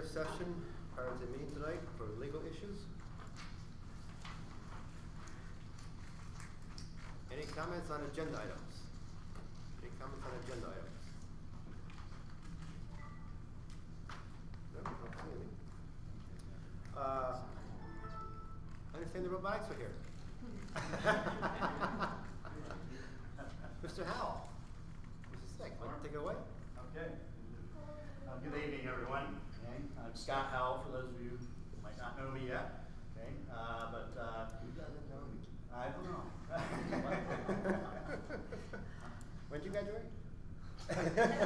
executive session prior to the meeting tonight for legal issues. Any comments on agenda items? Any comments on agenda items? No, don't see anything. I understand the robotics are here. Mr. Howell, Mrs. Sick, want to take it away? Okay. Good evening, everyone. Okay. I'm Scott Howell, for those of you who might not know me yet. Okay. Who doesn't know me? I don't know. When did you graduate? When did you graduate?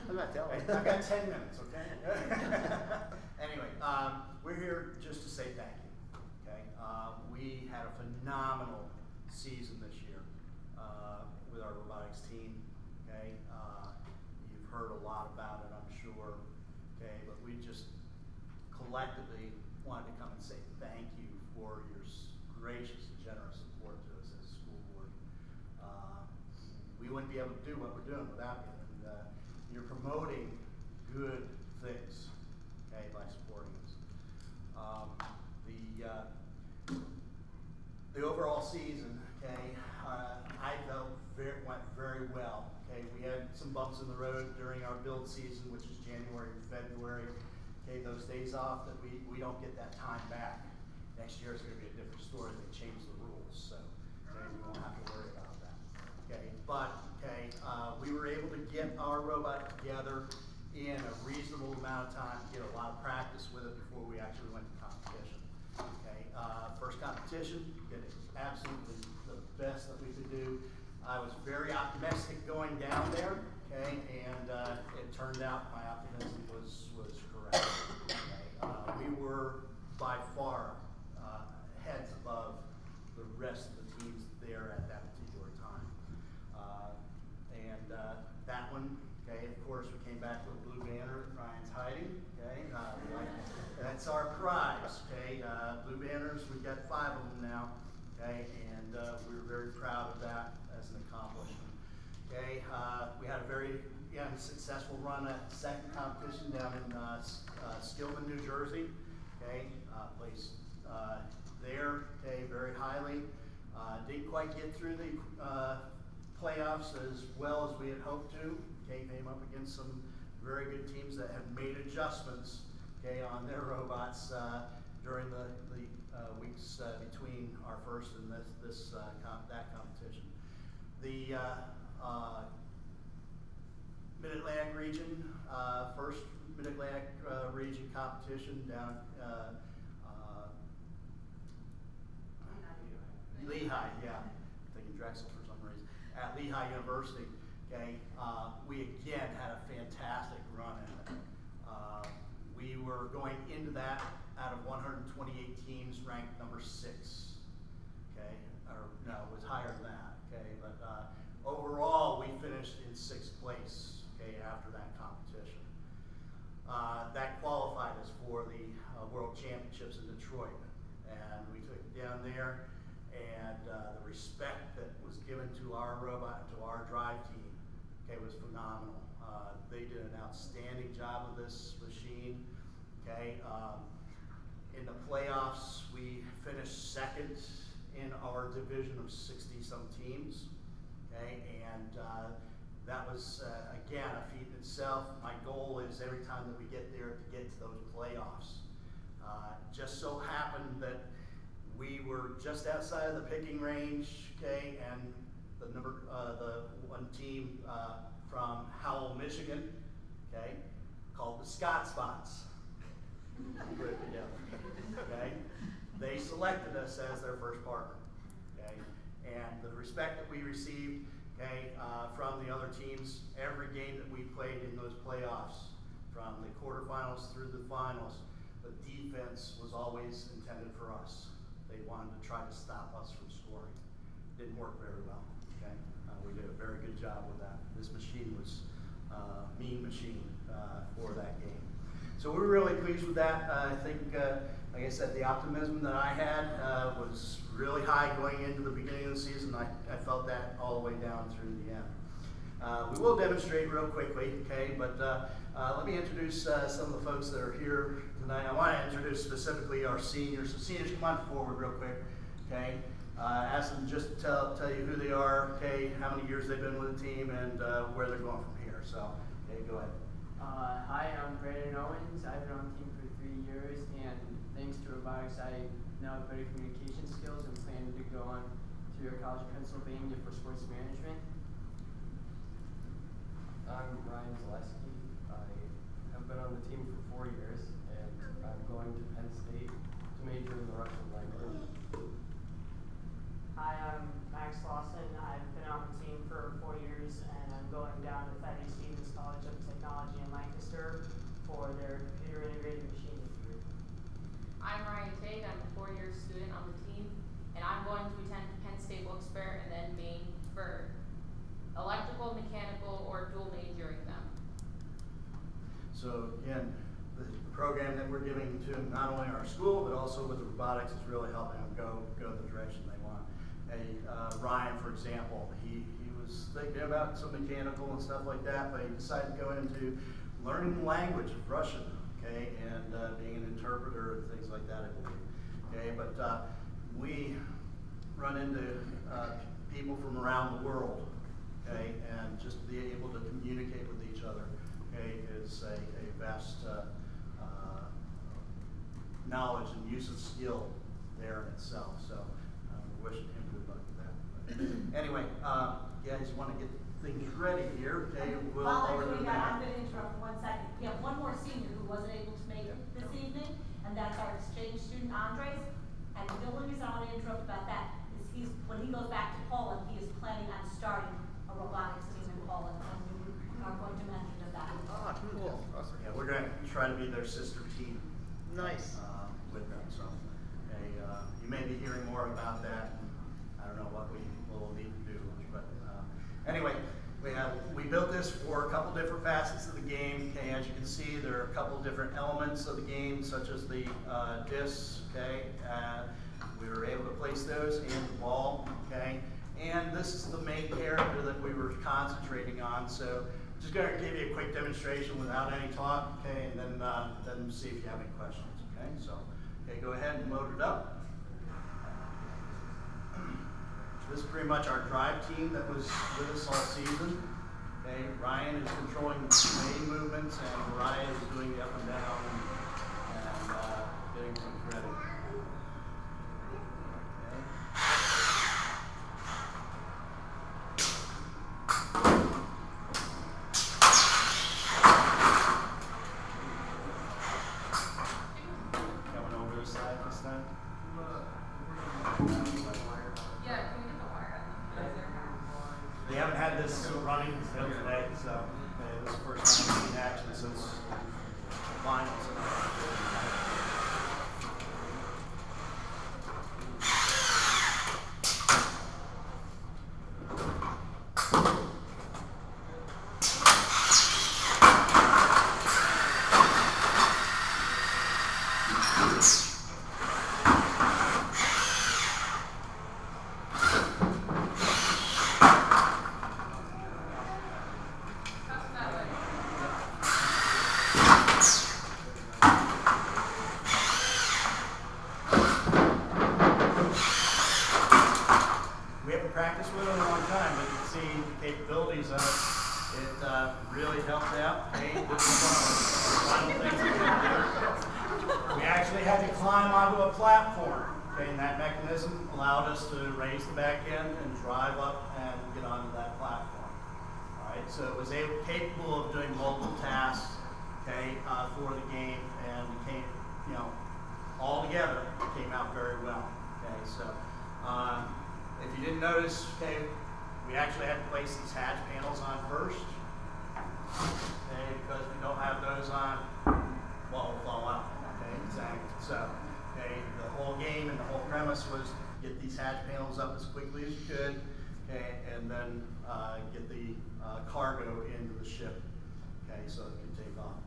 I'm not telling. I've got 10 minutes, okay? Anyway, we're here just to say thank you. Okay. We had a phenomenal season this year with our robotics team. Okay. You've heard a lot about it, I'm sure. Okay, but we just collectively wanted to come and say thank you for your gracious and generous support to us as a school board. We wouldn't be able to do what we're doing without you. And you're promoting good things, okay, by supporting us. The overall season, okay, I felt went very well. Okay, we had some bumps in the road during our build season, which is January and February. Okay, those days off that we don't get that time back. Next year is going to be a different story. They changed the rules, so okay, we won't have to worry about that. Okay, but okay, we were able to get our robot together in a reasonable amount of time to get a lot of practice with it before we actually went to competition. Okay, first competition, did absolutely the best that we could do. I was very optimistic going down there, okay, and it turned out my optimism was correct. Okay? We were by far heads above the rest of the teams there at that particular time. That one, okay, of course, we came back with a blue banner that Ryan's hiding, okay. That's our prize, okay. Blue banners, we've got 5 of them now, okay, and we were very proud of that as an accomplishment. Okay, we had a very successful run at the second competition down in Skillman, New Jersey. Okay, placed there, okay, very highly. Didn't quite get through the playoffs as well as we had hoped to. Okay, came up against some very good teams that have made adjustments, okay, on their robots during the weeks between our first and that competition. The Mid-Atlantic region, first Mid-Atlantic region competition down Lehigh, yeah, I'm thinking Drexel for some reason, at Lehigh University. Okay, we again had a fantastic run at it. We were going into that out of 128 teams ranked number 6. Okay, or no, it was higher than that. Okay, but overall we finished in 6th place. Okay, after that competition, that qualified us for the World Championships in Detroit, and we took it down there. And the respect that was given to our robot and to our drive team, okay, was phenomenal. They did an outstanding job of this machine. Okay, in the playoffs, we finished 2nd in our division of 60-some teams. Okay, and that was again a feat in itself. My goal is every time that we get there to get to those playoffs. Just so happened that we were just outside of the picking range, okay, and the one team from Howell, Michigan, okay, called the Scott Spots. Put it together, okay. They selected us as their first partner, okay, and the respect that we received, okay, from the other teams, every game that we played in those playoffs, from the quarterfinals through the finals, the defense was always intended for us. They wanted to try to stop us from scoring. Didn't work very well. Okay, we did a very good job with that. This machine was a mean machine for that game. So we were really pleased with that. I think, like I said, the optimism that I had was really high going into the beginning of the season. I felt that all the way down through the end. We will demonstrate real quickly, okay, but let me introduce some of the folks that are here tonight. I want to introduce specifically our seniors. So seniors, come on forward real quick, okay. Ask them just to tell you who they are, okay, how many years they've been with the team, and where they're going from here. So, okay, go ahead. Hi, I'm Brandon Owens. I've been on the team for 3 years, and thanks to robotics, I now have better communication skills and plan to go on to your college in Pennsylvania for sports management. I'm Ryan Zaleski. I have been on the team for 4 years, and I'm going to Penn State to major in the Russian language. Hi, I'm Max Lawson. I've been on the team for 4 years, and I'm going down to Thaddeus Stevens College of Technology in Lancaster for their computer integrated machining degree. I'm Ryan Tate. I'm a 4-year student on the team, and I'm going to attend Penn State Wilkes-Barre and then Maine for electrical, mechanical, or dual majoring them. So again, the program that we're giving to not only our school, but also with the robotics is really helping them go the direction they want. Ryan, for example, he was thinking about some mechanical and stuff like that, but he decided to go into learning the language of Russian, okay, and being an interpreter and things like that, I believe. Okay, but we run into people from around the world, okay, and just be able to communicate with each other, okay, is a vast knowledge and use of skill there in itself. So we're wishing him good luck with that. But anyway, guys, want to get things ready here, okay? While they're doing that, I'm going to interrupt for 1 second. We have one more senior who wasn't able to make it this evening, and that's our exchange student, Andres. And the only reason I want to interrupt about that is when he goes back to Poland, he is planning on starting a robotics team in Poland, and we are going to mention that. Ah, cool. Awesome. Yeah, we're going to try to be their sister team. Nice. With them, so you may be hearing more about that. And I don't know what we will need to do, but anyway, we built this for a couple different facets of the game. Okay, as you can see, there are a couple different elements of the game, such as the discs. Okay, we were able to place those in the ball. Okay, and this is the main character that we were concentrating on. So just going to give you a quick demonstration without any talk. Okay, and then see if you have any questions. Okay, so go ahead and load it up. This is pretty much our drive team that was with us all season. Okay, Ryan is controlling the main movements, and Mariah is doing the up and down and getting some credit. Coming over this side this time. They haven't had this running until today, so this is the first time we've seen action since the finals. Practiced with it in a long time, but you can see the capabilities of it. It really helped out. Hey, this is one of the final things we did here. We actually had to climb onto a platform. Okay, and that mechanism allowed us to raise the back end and drive up and get onto that platform. All right, so it was capable of doing multiple tasks, okay, for the game, and became, all together, it came out very well. Okay, so. If you didn't notice, okay, we actually had to place these hatch panels on first. Okay, because if we don't have those on, well, we'll fall out. Okay, exactly. So, okay, the whole game and the whole premise was get these hatch panels up as quickly as you could, okay, and then get the cargo into the ship, okay, so it can take off.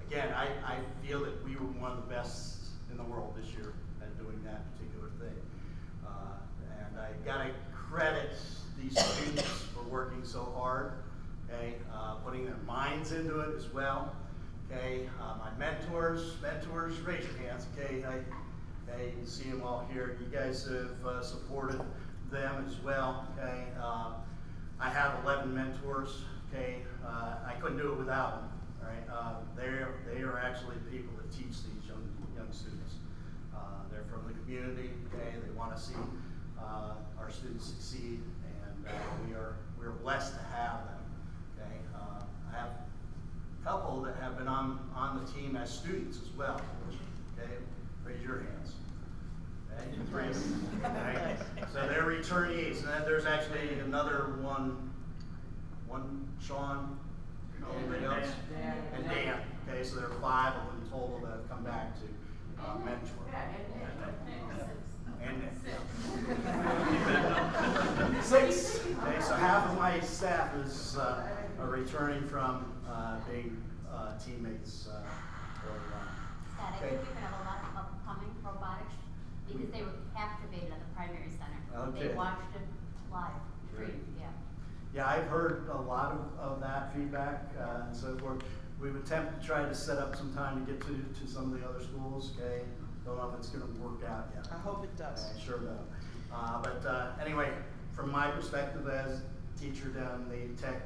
Again, I feel that we were one of the best in the world this year at doing that particular thing. And I Gotta credit these students for working so hard, okay, putting their minds into it as well. Okay, my mentors, raise your hands, okay, you can see them all here. You guys have supported them as well, okay. I have 11 mentors, okay. I couldn't do it without them, all right. They are actually people that teach these young students. They're from the community, okay. They want to see our students succeed, and we're blessed to have them, okay. I have a couple that have been on the team as students as well, okay. Raise your hands. Okay, 3 of them, okay. So they're returnees, and then there's actually another one, Sean, anybody else? And Dan. Okay, so there are 5 of them total that have come back to mentor. And Nick. 6. Okay, so half of my staff is are returning from being teammates early on. I think you're gonna have a lot of upcoming robotics because they were captivated at the primary center. Okay. They watched it live, streamed, yeah. Yeah, I've heard a lot of that feedback and so forth. We've attempted to try to set up some time to get to some of the other schools, okay? Don't know if it's going to work out yet. I hope it does. Okay, sure will. But anyway, from my perspective as teacher down in the tech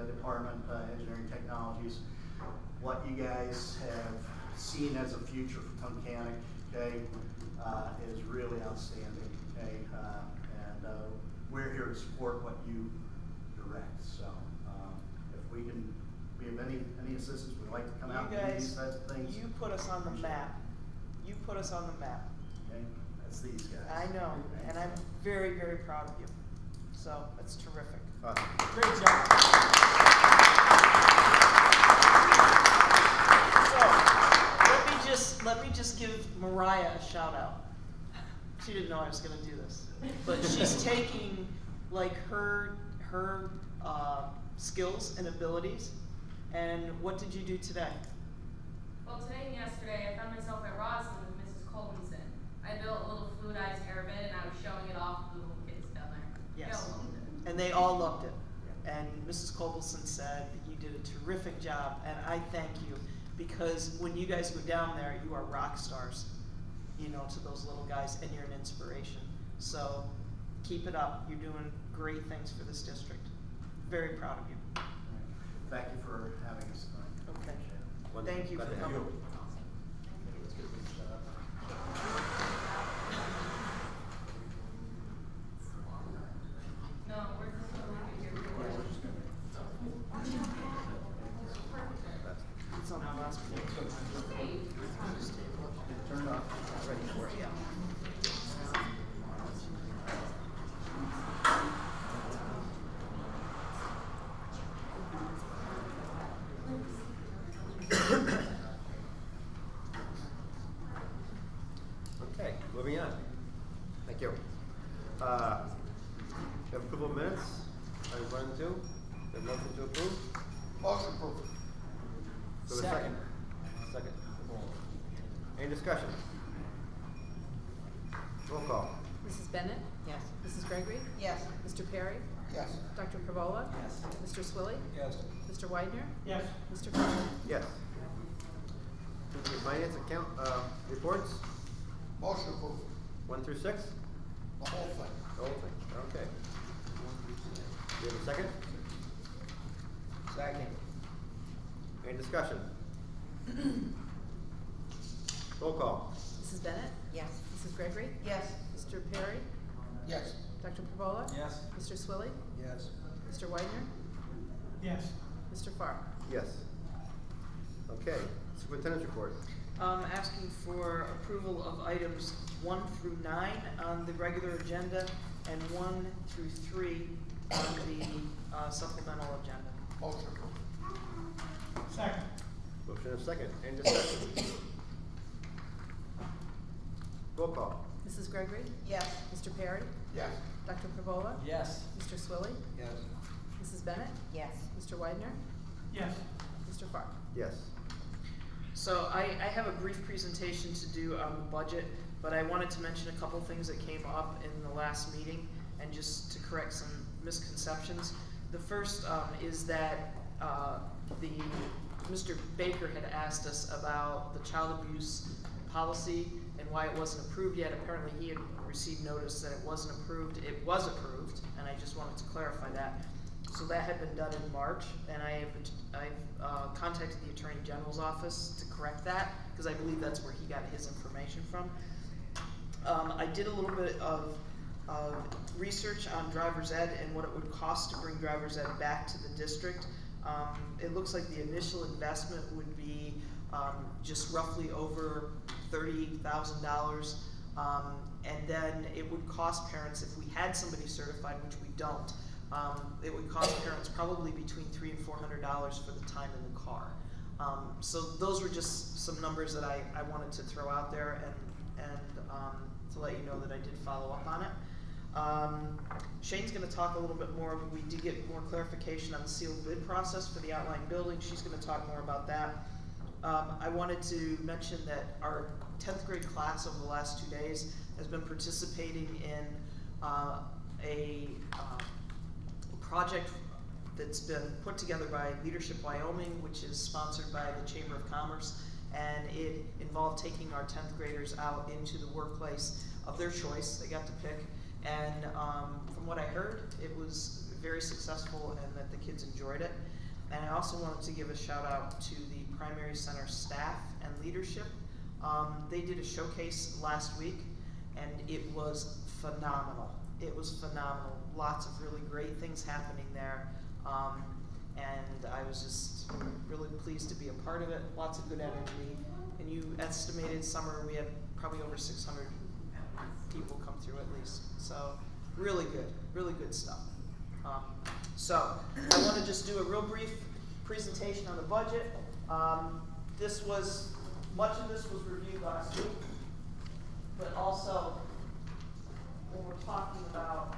department, engineering technologies, what you guys have seen as a future for Tunkhannock, okay, is really outstanding, okay? And we're here to support what you direct. So if we can be of any assistance, we'd like to come out and do these types of things. You put us on the map. You put us on the map. Okay, that's these guys. I know, and I'm very, very proud of you. So that's terrific. Great job. So let me just give Mariah a shout out. She didn't know I was going to do this, but she's taking like her skills and abilities. And what did you do today? Well, today and yesterday, I found myself at Roslyn with Mrs. Colvinson. I built a little fluidized airman, and I was showing it off to the little kids down there. Yes. They all loved it. And they all loved it. And Mrs. Colvinson said that you did a terrific job, and I thank you, because when you guys go down there, you are rock stars, you know, to those little guys, and you're an inspiration. So keep it up. You're doing great things for this district. Very proud of you. Thank you for having us tonight. Okay. Well, Thank you for coming. Let's get things set up. No, we're just going to here. It's on the last page. Turn it off. Ready for it. Yeah. Okay, moving on. Thank you. We have approval of minutes. Item 1 and 2. We have motion to approve. Motion approved. Do we have a second? Second. Any discussion? Roll call. Mrs. Bennett? Yes. Mrs. Gregory? Yes. Mr. Perry? Yes. Dr. Pervola? Yes. Mr. Swilly? Yes. Mr. Widener? Yes. Mr. Farmer? Yes. The finance account reports. Motion approved. 1 through 6. The whole thing. The whole thing. Okay. Do you have a second? Second. Any discussion? Roll call. Mrs. Bennett? Yes. Mrs. Gregory? Yes. Mr. Perry? Yes. Dr. Pervola? Yes. Mr. Swilly? Yes. Mr. Widener? Yes. Mr. Farr? Yes. Okay. Superintendent's report. Asking for approval of items 1 through 9 on the regular agenda and 1 through 3 on the supplemental agenda. Motion approved. Second. Motion and a second. Any discussion? Roll call. Mrs. Gregory? Yes. Mr. Perry? Yes. Dr. Pervola? Yes. Mr. Swilly? Yes. Mrs. Bennett? Yes. Mr. Widener? Yes. Mr. Farr? Yes. So I have a brief presentation to do on the budget, but I wanted to mention a couple things that came up in the last meeting and just to correct some misconceptions. The first is that Mr. Baker had asked us about the child abuse policy and why it wasn't approved yet. Apparently he had received notice that it wasn't approved. It was approved, and I just wanted to clarify that. So that had been done in March, and I've contacted the Attorney General's office to correct that, because I believe that's where he got his information from. I did a little bit of research on driver's ed and what it would cost to bring driver's ed back to the district. It looks like the initial investment would be just roughly over $30,000, and then it would cost parents, if we had somebody certified, which we don't, it would cost parents probably between $300 and $400 for the time in the car. So those were just some numbers that I wanted to throw out there and to let you know that I did follow up on it. Shane's going to talk a little bit more. We did get more clarification on the sealed bid process for the outlying building. She's going to talk more about that. I wanted to mention that our 10th grade class over the last 2 days has been participating in a project that's been put together by Leadership Wyoming, which is sponsored by the Chamber of Commerce, and it involved taking our 10th graders out into the workplace of their choice. They got to pick, and from what I heard, it was very successful and that the kids enjoyed it. And I also wanted to give a shout out to the primary center staff and leadership. They did a showcase last week, and it was phenomenal. It was phenomenal. Lots of really great things happening there. And I was just really pleased to be a part of it. Lots of good energy. And you estimated summer we had probably over 600 people come through at least. So really good stuff. So I want to just do a real brief presentation on the budget. Much of this was reviewed last week, but also when we're talking about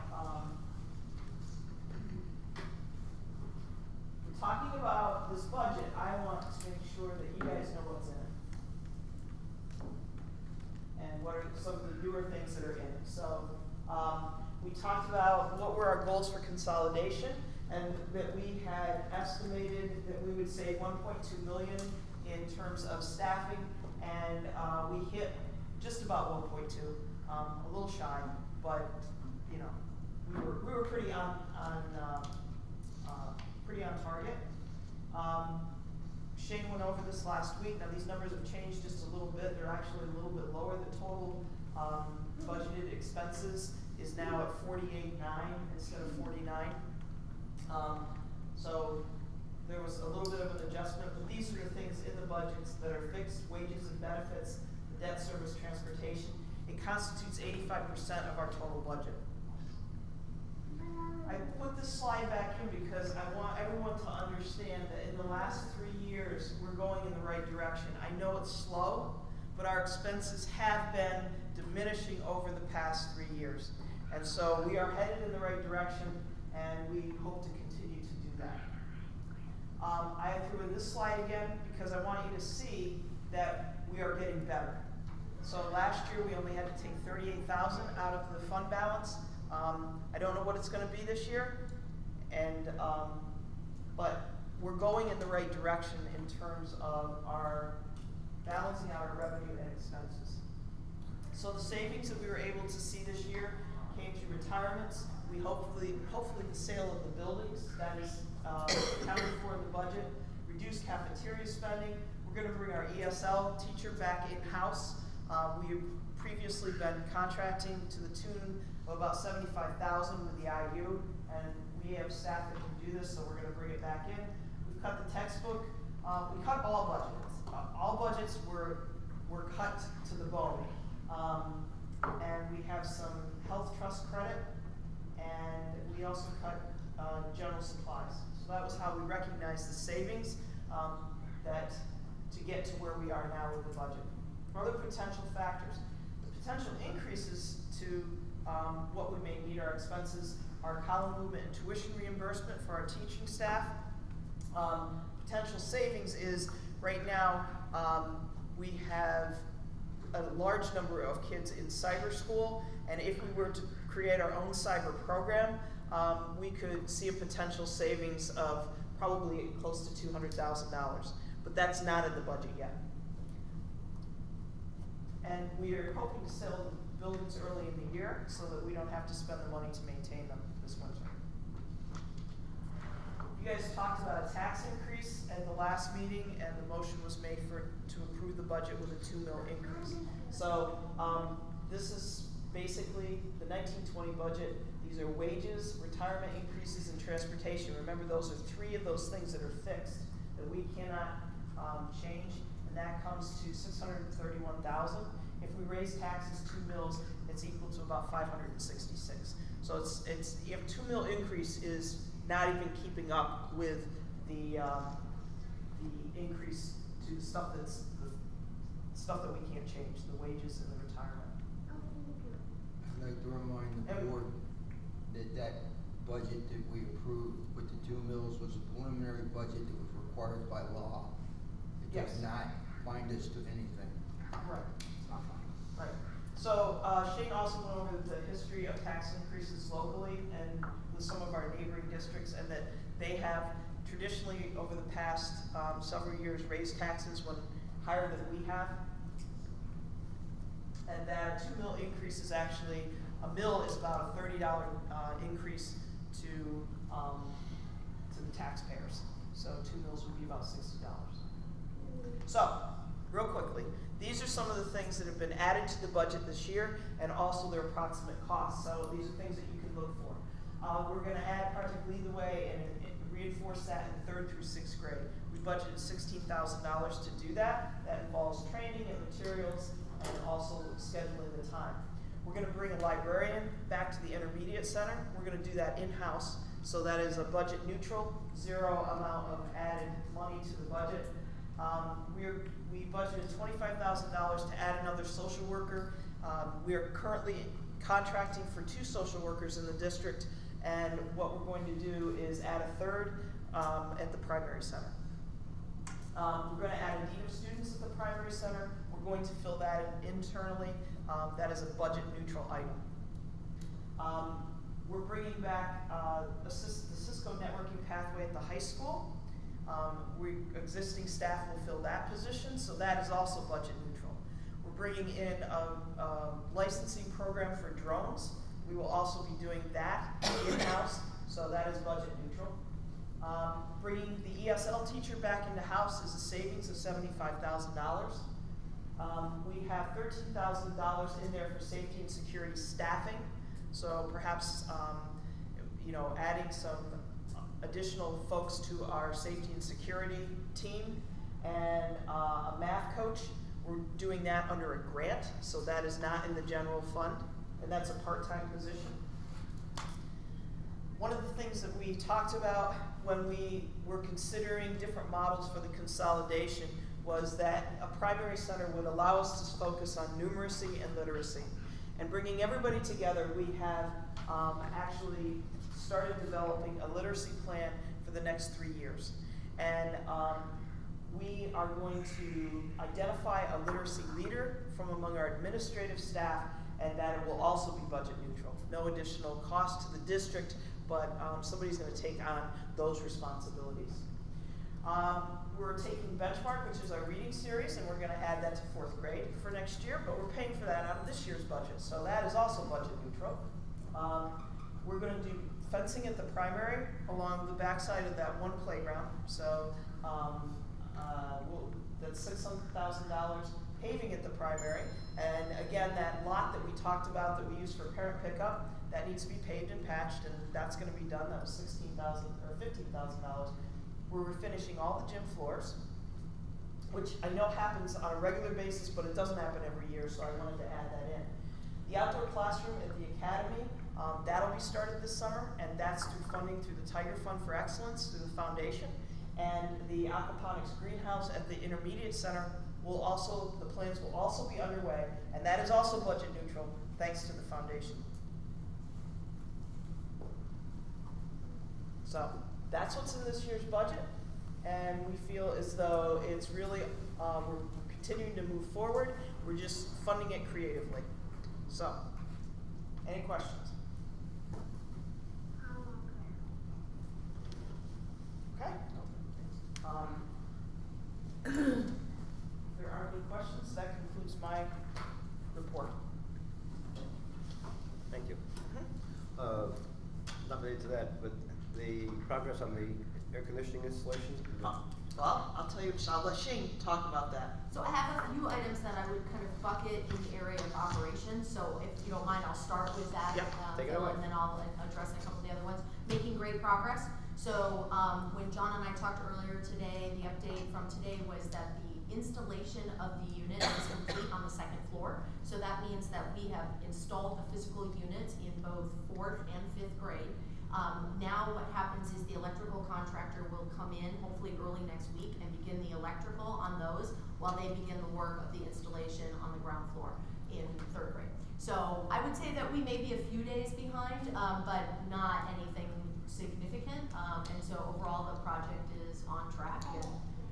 this budget, I want to make sure that you guys know what's in it and what are some of the newer things that are in it. So we talked about what were our goals for consolidation, and that we had estimated that we would save $1.2 million in terms of staffing, and we hit just about 1.2, a little shy, but you know, we were pretty on target. Shane went over this last week. Now these numbers have changed just a little bit. They're actually a little bit lower. The total budgeted expenses is now at 48.9 instead of 49. So there was a little bit of an adjustment, but these are the things in the budgets that are fixed: wages and benefits, the debt service, transportation. It constitutes 85% of our total budget. I put this slide back in because I want everyone to understand that in the last 3 years, we're going in the right direction. I know it's slow, but our expenses have been diminishing over the past 3 years. And so we are headed in the right direction, and we hope to continue to do that. I threw in this slide again because I want you to see that we are getting better. So last year we only had to take $38,000 out of the fund balance. I don't know what it's going to be this year, and but we're going in the right direction in terms of our balancing out our revenue and expenses. So the savings that we were able to see this year came through retirements. We hopefully the sale of the buildings, that is accounted for in the budget. Reduced cafeteria spending. We're going to bring our ESL teacher back in-house. We've previously been contracting to the tune of about $75,000 with the IU, and we have staff that can do this, so we're going to bring it back in. We've cut the textbook. We cut all budgets. All budgets were cut to the bone. And we have some health trust credit, and we also cut general supplies. So that was how we recognized the savings that to get to where we are now with the budget. Other potential factors. The potential increases to what we may meet our expenses are column movement and tuition reimbursement for our teaching staff. Potential savings is Right now, we have a large number of kids in cyber school, and if we were to create our own cyber program, we could see a potential savings of probably close to $200,000, but that's not in the budget yet. And we are hoping to sell the buildings early in the year so that we don't have to spend the money to maintain them this winter. You guys talked about a tax increase at the last meeting, and the motion was made to approve the budget with a $2 million increase. So this is basically the 1920 budget. These are wages, retirement increases, and transportation. Remember, those are 3 of those things that are fixed that we cannot change, and that comes to $631,000. If we raise taxes 2 mils, it's equal to about $566. So it's you have $2 million increase is not even keeping up with the increase to the stuff that we can't change, the wages and the retirement. I'd like to remind the board that budget that we approved with the 2 mills was a preliminary budget that was required by law. It does not bind us to anything. Right. It's not fine. Right. So Shane also went over the history of tax increases locally and with some of our neighboring districts, and that they have traditionally over the past several years raised taxes when higher than we have. And that $2 million increase is actually, a mill is about a $30 increase to the taxpayers. So 2 mills would be about $60. So, real quickly, these are some of the things that have been added to the budget this year, and also their approximate costs. So these are things that you can look for. We're going to add Project Lead the Way and reinforce that in 3rd through 6th grade. We budgeted $16,000 to do that. That involves training and materials and also scheduling the time. We're going to bring a librarian back to the intermediate center. We're going to do that in-house. So that is a budget neutral, 0 amount of added money to the budget. We budgeted $25,000 to add another social worker. We are currently contracting for 2 social workers in the district, and what we're going to do is add a 3rd at the primary center. We're going to add a dean of students at the primary center. We're going to fill that internally. That is a budget neutral item. We're bringing back the Cisco networking pathway at the high school. Existing staff will fill that position, so that is also budget neutral. We're bringing in a licensing program for drones. We will also be doing that in-house, so that is budget neutral. Bringing the ESL teacher back into house is a savings of $75,000. We have $13,000 in there for safety and security staffing, so perhaps adding some additional folks to our safety and security team, and a math coach. We're doing that under a grant, so that is not in the general fund, and that's a part-time position. One of the things that we talked about when we were considering different models for the consolidation was that a primary center would allow us to focus on numeracy and literacy. And bringing everybody together, we have actually started developing a literacy plan for the next 3 years. And we are going to identify a literacy leader from among our administrative staff, and that it will also be budget neutral. No additional cost to the district, but somebody's going to take on those responsibilities. We're taking Benchmark, which is our reading series, and we're going to add that to 4th grade for next year, but we're paying for that out of this year's budget, so that is also budget neutral. We're going to do fencing at the primary along the backside of that one playground, so that's $600,000. Paving at the primary, and again, that lot that we talked about that we use for parent pickup, that needs to be paved and patched, and that's going to be done. That was $16,000 or $15,000. We're finishing all the gym floors, which I know happens on a regular basis, but it doesn't happen every year, so I wanted to add that in. The outdoor classroom at the academy, that'll be started this summer, and that's through funding through the Tiger Fund for Excellence, through the foundation. And the aquaponics greenhouse at the intermediate center will also, the plans will also be underway, and that is also budget neutral, thanks to the foundation. So that's what's in this year's budget, and we feel as though it's really, we're continuing to move forward. We're just funding it creatively. So, any questions? Okay. If there aren't any questions, that concludes my report. Thank you. Not related to that, but the progress on the air conditioning installation? Well, I'll tell you, I'll let Shane talk about that. So I have a few items that I would kind of bucket in the area of operations, so if you don't mind, I'll start with that. Yep, take it Bill, away. and then I'll address a couple of the other ones. Making great progress. So when John and I talked earlier today, the update from today was that the installation of the unit is complete on the second floor. So that means that we have installed the physical units in both 4th and 5th grade. Now what happens is the electrical contractor will come in hopefully early next week and begin the electrical on those while they begin the work of the installation on the ground floor in 3rd grade. So I would say that we may be a few days behind, but not anything significant. And so overall the project is on track and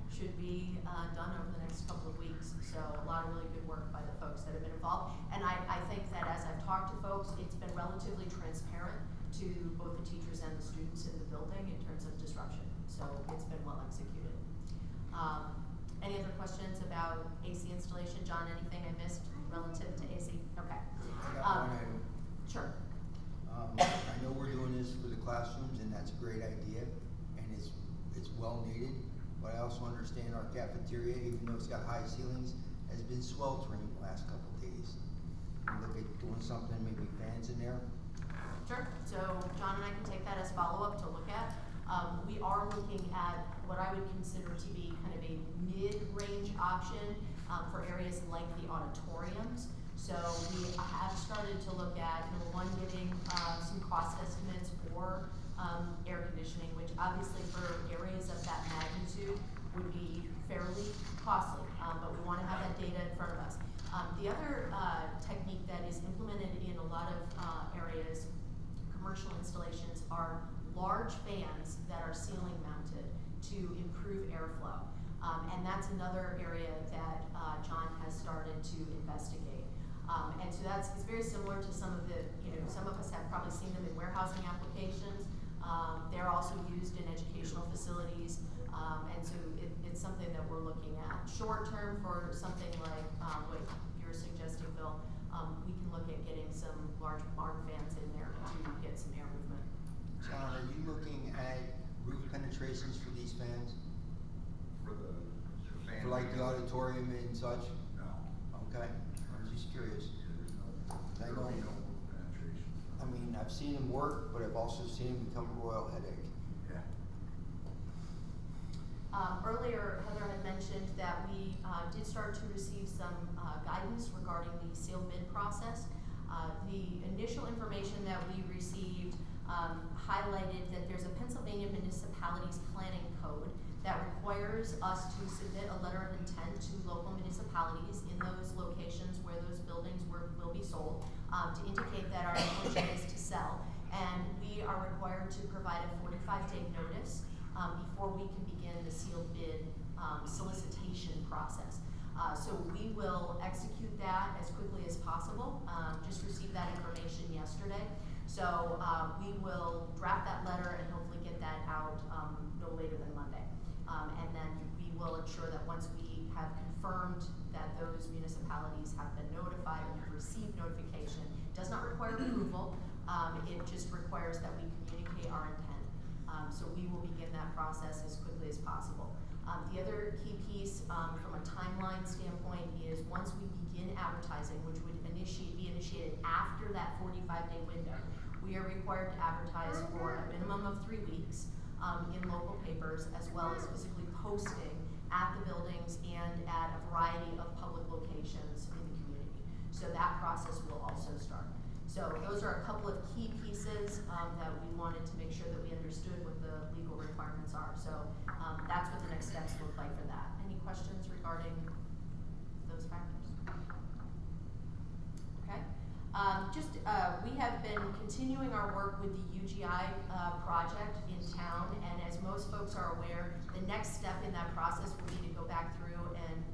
should be done over the next couple of weeks. So a lot of really good work by the folks that have been involved. And I think that as I've talked to folks, it's been relatively transparent to both the teachers and the students in the building in terms of disruption. So it's been well executed. Any other questions about AC installation? John, anything I missed relative to AC? Okay. I got one item. Sure. I know we're doing this for the classrooms, and that's a great idea, and it's well needed. But I also understand our cafeteria, even though it's got high ceilings, has been sweltering the last couple of days. We look at doing something, maybe fans in there. Sure. So John and I can take that as follow-up to look at. We are looking at what I would consider to be kind of a mid-range option for areas like the auditoriums. So we have started to look at, number one, getting some cost estimates for air conditioning, which obviously for areas of that magnitude would be fairly costly, but we want to have that data in front of us. The other technique that is implemented in a lot of areas, commercial installations, are large fans that are ceiling mounted to improve airflow. And that's another area that John has started to investigate. And so it's very similar to some of the, some of us have probably seen them in warehousing applications. They're also used in educational facilities. And so it's something that we're looking at. Short term for something like what you're suggesting, Bill, we can look at getting some large barn fans in there to get some air movement. John, are you looking at roof penetrations for these fans? For the fans? For like the auditorium and such? No. Okay, I'm just curious. There will be no roof penetration. I mean, I've seen them work, but I've also seen them become a royal headache. Yeah. Earlier, Heather had mentioned that we did start to receive some guidance regarding the sealed bid process. The initial information that we received highlighted that there's a Pennsylvania Municipalities Planning Code that requires us to submit a letter of intent to local municipalities in those locations where those buildings will be sold to indicate that our intention is to sell. And we are required to provide a 45-day notice before we can begin the sealed bid solicitation process. So we will execute that as quickly as possible. Just received that information yesterday. So we will draft that letter and hopefully get that out no later than Monday. And then we will ensure that once we have confirmed that those municipalities have been notified and have received notification, it does not require approval. It just requires that we communicate our intent. So we will begin that process as quickly as possible. The other key piece from a timeline standpoint is once we begin advertising, which would be initiated after that 45-day window, we are required to advertise for a minimum of 3 weeks in local papers, as well as physically posting at the buildings and at a variety of public locations in the community. So that process will also start. So those are a couple of key pieces that we wanted to make sure that we understood what the legal requirements are. So that's what the next steps look like for that. Any questions regarding those factors? Okay. We have been continuing our work with the UGI project in town, and as most folks are aware, The next step in that process will be to go back through and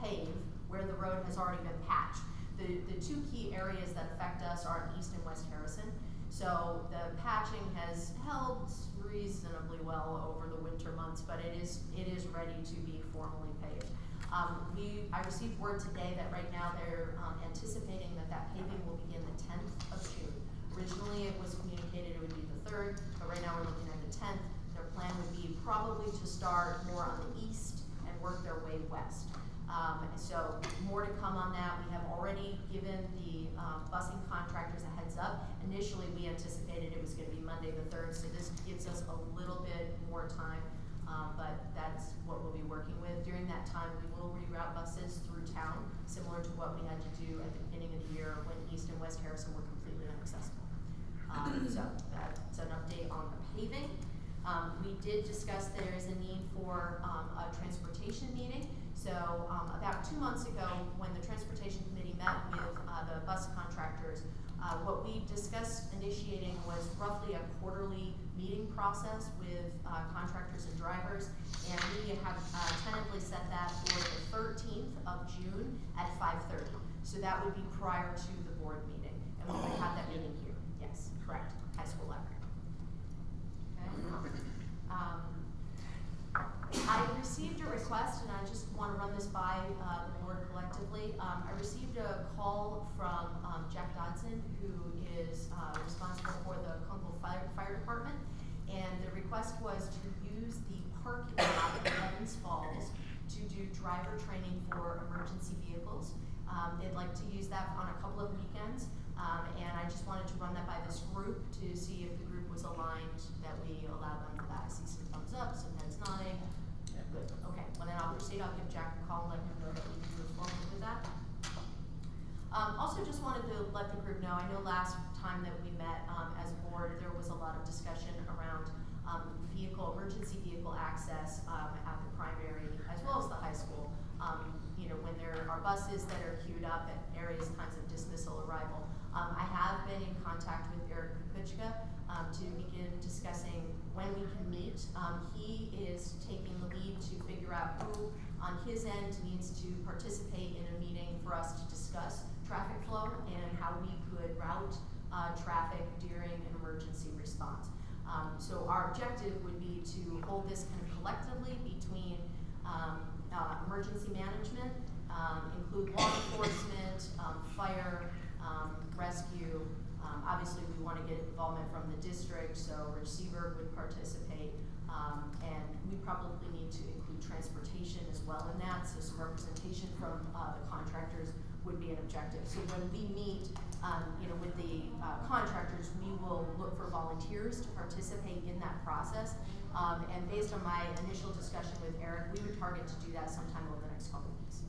pave where the road has already been patched. The two key areas that affect us are East and West Harrison. So the patching has held reasonably well over the winter months, but it is ready to be formally paved. I received word today that right now they're anticipating that paving will begin the 10th of June. Originally it was communicated it would be the 3rd, but right now we're looking at the 10th. Their plan would be probably to start more on the east and work their way west. So more to come on that. We have already given the busing contractors a heads up. Initially we anticipated it was going to be Monday the 3rd, so this gives us a little bit more time, but that's what we'll be working with. During that time we will reroute buses through town, similar to what we had to do at the beginning of the year when East and West Harrison were completely inaccessible. So that's an update on the paving. We did discuss there is a need for a transportation meeting. So about 2 months ago, when the Transportation Committee met with the bus contractors, what we discussed initiating was roughly a quarterly meeting process with contractors and drivers, and we have tentatively set that for the 13th of June at 5:30. So that would be prior to the board meeting, and we would have that meeting here. Yes, correct, high school library. Okay. I received a request, and I just want to run this by the board collectively. I received a call from Jack Dodson, who is responsible for the Tunkhannock Fire Department, and the request was to use the parking lot at Evans Falls to do driver training for emergency vehicles. They'd like to use that on a couple of weekends, and I just wanted to run that by this group to see if the group was aligned that we allow them for that. I see some thumbs up, some heads nodding. Good. Okay, well then I'll proceed. I'll give Jack a call and let him know that we can move forward with that. Also just wanted to let the group know, I know last time that we met as a board, there was a lot of discussion around emergency vehicle access at the primary as well as the high school. You know, when there are buses that are queued up at various times of dismissal arrival. I have been in contact with Eric Kukuchka to begin discussing when we can meet. He is taking the lead to figure out who on his end needs to participate in a meeting for us to discuss traffic flow and how we could route traffic during an emergency response. So our objective would be to hold this kind of collectively between emergency management, include law enforcement, fire, rescue. Obviously we want to get involvement from the district, so Rich Seberg would participate, and we probably need to include transportation as well in that, so some representation from the contractors would be an objective. So when we meet you know, with the contractors, we will look for volunteers to participate in that process, and based on my initial discussion with Eric, we would target to do that sometime over the next couple of weeks.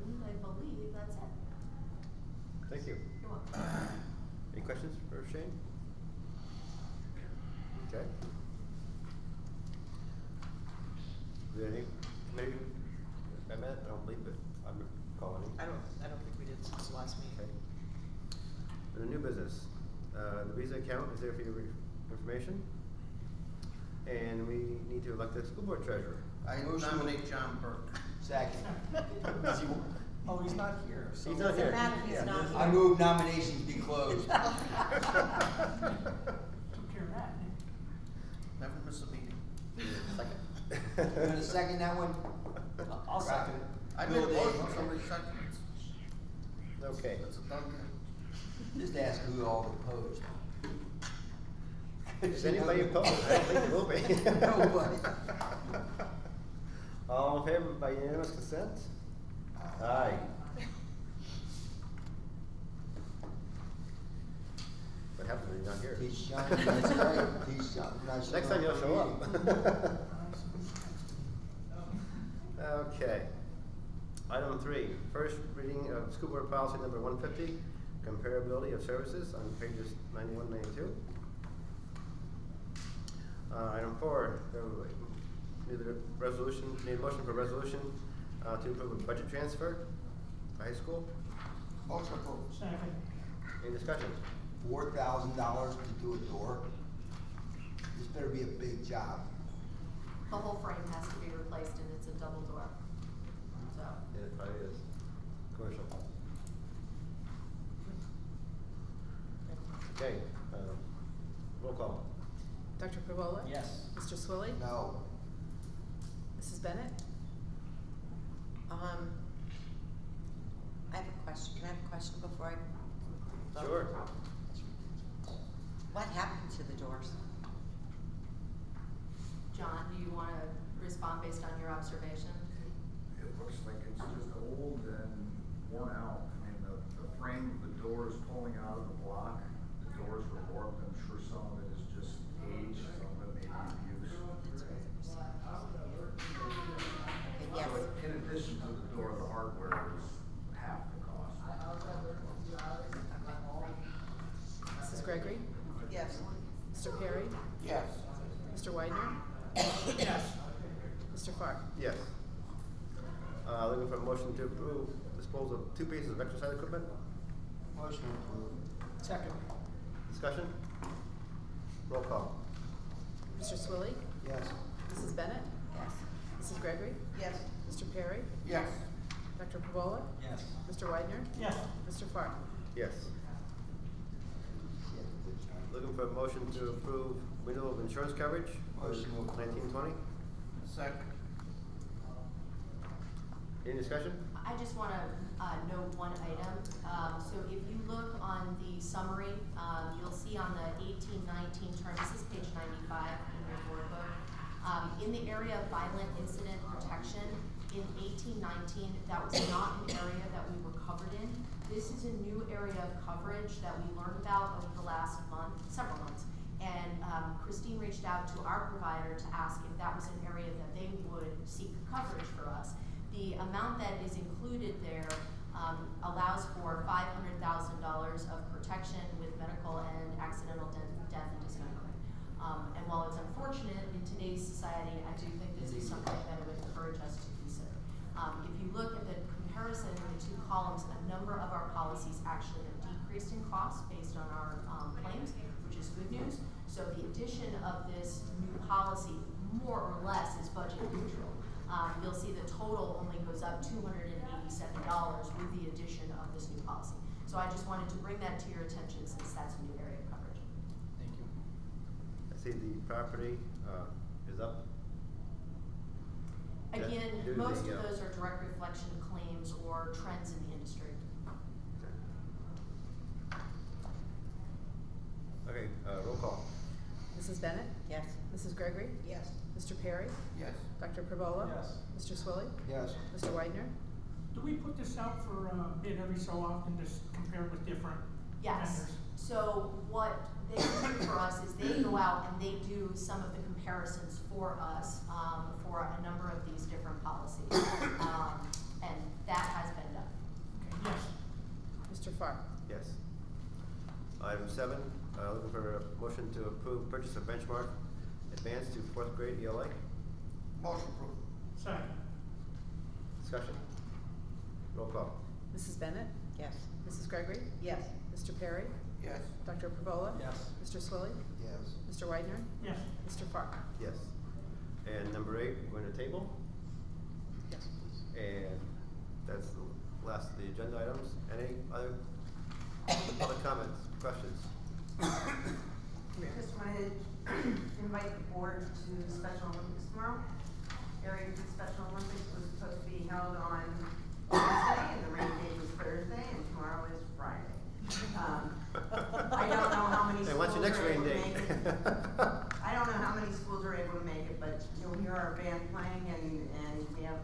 And I believe that's it. Thank you. You're welcome. Any questions for Shane? Okay. Is there any committee I met? I don't believe it. I'm calling it. I don't think we did since the last meeting. Okay. And a new business. The Visa account is there for your information. And we need to elect a school board treasurer. I nominate John Burke. Second. Oh, he's not here. So He's not here. He's not here. I move nominations be closed. Took care of that. Never miss a meeting. Second. You gonna second that one? I'll second it. I made a motion, somebody seconded it. Okay. That's a done deal. Just ask who all opposed. Is anybody opposed? I don't think there will be. Nobody. All in favor by unanimous consent? Aye. What happens when you're not here? He's shining, that's right. He's shining. Nice Next time you'll show up. Okay. Item 3, first reading of school board policy number 150, comparability of services on pages 91, 92. Item 4, need a motion for resolution to approve a budget transfer for high school. Motion approved. Second. Any discussion? $4,000 to do a door? This better be a big job. The whole frame has to be replaced and it's a double door, so. Yeah, it probably is. Commercial. Okay, roll call. Dr. Pavola? Yes. Mr. Swilly? No. Mrs. Bennett? I have a question. Can I have a question before I vote? Sure. What happened to the doors? John, do you wanna respond based on your observation? It looks like it's just old and worn out. I mean, the frame of the door is pulling out of the block. The doors were warped. I'm sure some of it is just age, some of it may be abuse. Yes. So in addition to the door, the hardware is half the cost. Mrs. Gregory? Yes. Mr. Perry? Yes. Mr. Widener? Yes. Mr. Farr? Yes. Looking for a motion to approve disposal of 2 pieces of exercise equipment. Motion approved. Second. Discussion? Roll call. Mr. Swilly? Yes. Mrs. Bennett? Yes. Mrs. Gregory? Yes. Mr. Perry? Yes. Dr. Pavola? Yes. Mr. Widener? Yes. Mr. Farr? Yes. Looking for a motion to approve renewal of insurance coverage for Motion approved. 1920. Second. Any discussion? I just want to note one item. So if you look on the summary, you'll see on the 1819 term, this is page 95 in your board book. In the area of violent incident protection, in 1819, that was not an area that we were covered in. This is a new area of coverage that we learned about over the last month, several months. And Christine reached out to our provider to ask if that was an area that they would seek coverage for us. The amount that is included there allows for $500,000 of protection with medical and accidental death and dismemberment. And while it's unfortunate in today's society, I do think this is something that I would encourage us to consider. If you look at the comparison in the 2 columns, a number of our policies actually have decreased in cost based on our claims, which is good news. So the addition of this new policy more or less is budget neutral. You'll see the total only goes up $287 with the addition of this new policy. So I just wanted to bring that to your attention since that's a new area of coverage. Thank you. I see the property is up. Again, due to most the, of those are direct reflection claims or trends in the industry. Okay, roll call. Mrs. Bennett? Yes. Mrs. Gregory? Yes. Mr. Perry? Yes. Dr. Pavola? Yes. Mr. Swilly? Yes. Mr. Widener? Do we put this out for bid every so often to compare with different Yes. vendors? So what they do for us is they go out and they do some of the comparisons for us for a number of these different policies. And that has been done. Okay, yes. Mr. Farr? Yes. Item 7, looking for a motion to approve purchase of benchmark advanced to 4th grade ELA. Motion approved. Second. Discussion. Roll call. Mrs. Bennett? Yes. Mrs. Gregory? Yes. Mr. Perry? Yes. Dr. Pavola? Yes. Mr. Swilly? Yes. Mr. Widener? Yes. Mr. Farr? Yes. And number 8, we're going to table. Yes, please. And that's the last of the agenda items. Any other public comments, questions? Just wanted to invite the board to Special Olympics tomorrow. Area Special Olympics was supposed to be held on Wednesday, and the rain date was Thursday, and tomorrow is Friday. I don't know how many Hey, schools what's your next are rain able to date? make it. I don't know how many schools are able to make it, but you'll hear our band playing, and we have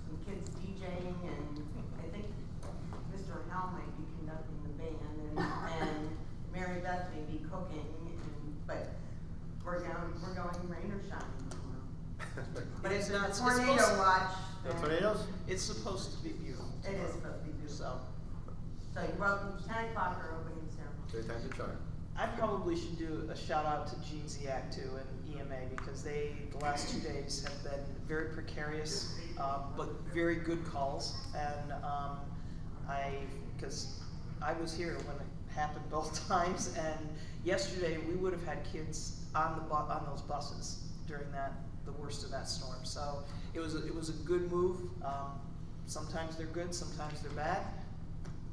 some kids DJing, and I think Mr. Hal might be conducting the band, and Mary Beth may be cooking, but we're going rain or shine tomorrow. But it's not tornado watch. No tornadoes? It's supposed to be beautiful. It is supposed to be beautiful. So, you're welcome, 10 o'clock or opening ceremony. Third time's a charm. I probably should do a shout out to Gene Ziak too and EMA because they, the last 2 days have been very precarious, but very good calls. And because I was here when it happened both times, and yesterday we would have had kids on those buses during the worst of that storm. So it was a good move. Sometimes they're good, sometimes they're bad,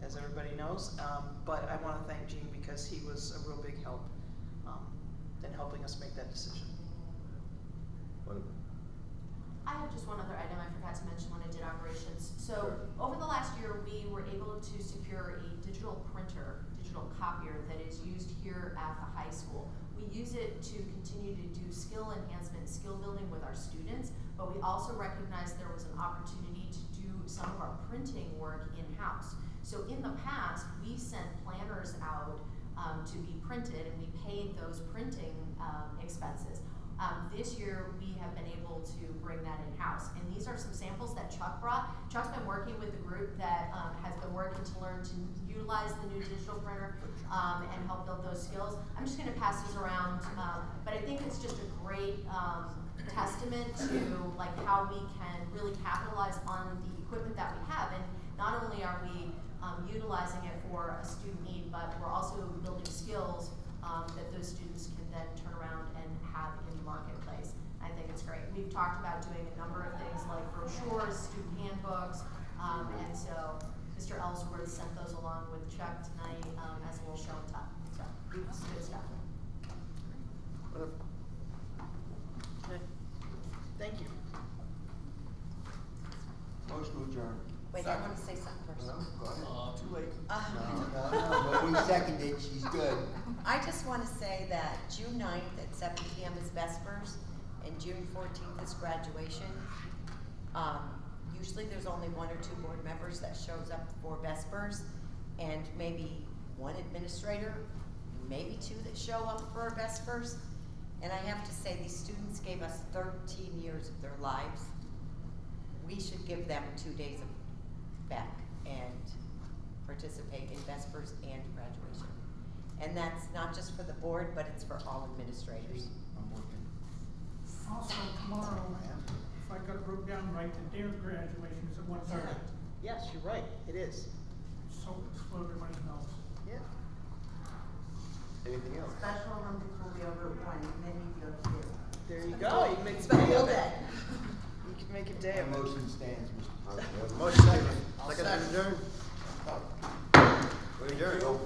as everybody knows. But I want to thank Gene because he was a real big help in helping us make that decision. I have just one other item I forgot to mention when I did operations. So Sure. over the last year, we were able to secure a digital printer, digital copier that is used here at the high school. We use it to continue to do skill enhancement, skill building with our students, but we also recognized there was an opportunity to do some of our printing work in-house. So in the past, we sent planners out to be printed, and we paid those printing expenses. This year, we have been able to bring that in-house, and these are some samples that Chuck brought. Chuck's been working with the group that has been working to learn to utilize the new digital printer and help build those skills. I'm just going to pass these around, but I think it's just a great testament to like how we can really capitalize on the equipment that we have, and not only are we utilizing it for a student need, but we're also building skills that those students can then turn around and have in the marketplace. I think it's great. We've talked about doing a number of things like brochures, student handbooks, and so Mr. Ellsworth sent those along with Chuck tonight as a little show and tell. So it's good stuff. Okay. Thank you. Motion to adjourn. Wait, I want to say something first. No, go ahead. Too late. No, we seconded, she's good. I just want to say that June 9th at 7 p.m. is Vespers, and June 14th is graduation. Usually there's only 1 or 2 board members that shows up for Vespers, and maybe 1 administrator, maybe 2 that show up for Vespers. And I have to say, these students gave us 13 years of their lives. We should give them 2 days of back and participate in Vespers and graduation. And that's not just for the board, but it's for all administrators. I'm working. Also tomorrow, if I got it wrote down right, the day of graduation is at 1:30. Yes, you're right. It is. So everybody knows. Yeah. Anything else? Special Olympics will be over at 1, and then you go to 2. There you go. You can make a Special day of it. day. You can make a day of it. Motion stands, Mr. President. Motion second. I'll Second second. adjourn. We adjourn.